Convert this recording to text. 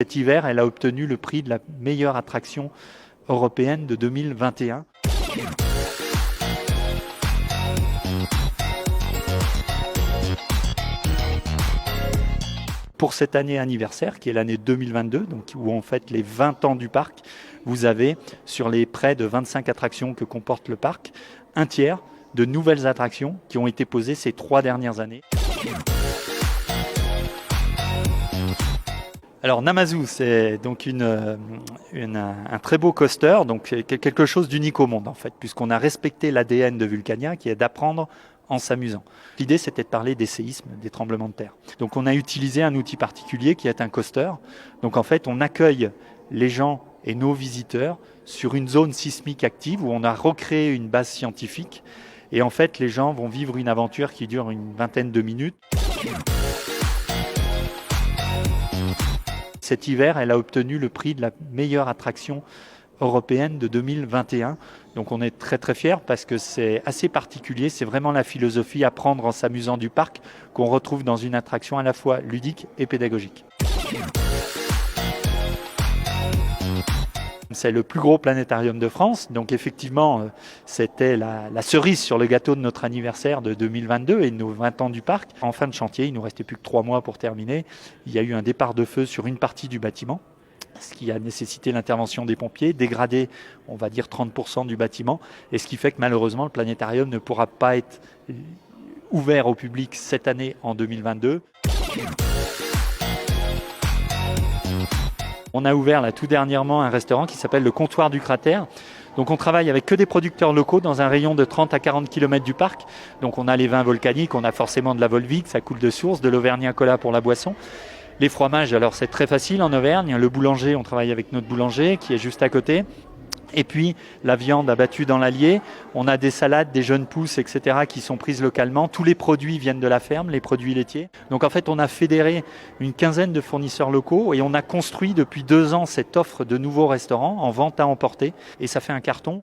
Cet hiver, elle a obtenu le prix de la meilleure attraction européenne de 2021. Pour cette année anniversaire, qui est l'année 2022, donc où on fête les 20 ans du parc, vous avez, sur les près de 25 attractions que comporte le parc, un tiers de nouvelles attractions qui ont été posées ces 3 dernières années. Alors Namazu, c'est donc un très beau coaster, donc quelque chose d'unique au monde en fait, puisqu'on a respecté l'ADN de Vulcania qui est d'apprendre en s'amusant. L'idée, c'était de parler des séismes, des tremblements de terre. Donc on a utilisé un outil particulier qui est un coaster. Donc en fait, on accueille les gens et nos visiteurs sur une zone sismique active où on a recréé une base scientifique. Et en fait, les gens vont vivre une aventure qui dure une vingtaine de minutes. Cet hiver, elle a obtenu le prix de la meilleure attraction européenne de 2021. Donc on est très très fiers parce que c'est assez particulier, c'est vraiment la philosophie apprendre en s'amusant du parc qu'on retrouve dans une attraction à la fois ludique et pédagogique. C'est le plus gros planétarium de France, donc effectivement c'était la cerise sur le gâteau de notre anniversaire de 2022 et de nos 20 ans du parc. En fin de chantier, il nous restait plus que 3 mois pour terminer. Il y a eu un départ de feu sur une partie du bâtiment, ce qui a nécessité l'intervention des pompiers, dégradé, on va dire 30% du bâtiment, et ce qui fait que malheureusement le planétarium ne pourra pas être ouvert au public cette année en 2022. On a ouvert là tout dernièrement un restaurant qui s'appelle le Comptoir du Cratère. Donc on travaille avec que des producteurs locaux dans un rayon de 30 à 40 km du parc. Donc on a les vins volcaniques, on a forcément de la Volvic, ça coule de source, de l'Auvergnat Cola pour la boisson. Les fromages, alors c'est très facile en Auvergne. Le boulanger, on travaille avec notre boulanger qui est juste à côté. Et puis la viande abattue dans l'Allier, on a des salades, des jeunes pousses, etc. qui sont prises localement. Tous les produits viennent de la ferme, les produits laitiers. Donc en fait, on a fédéré une quinzaine de fournisseurs locaux et on a construit depuis 2 ans cette offre de nouveaux restaurants en vente à emporter. Et ça fait un carton.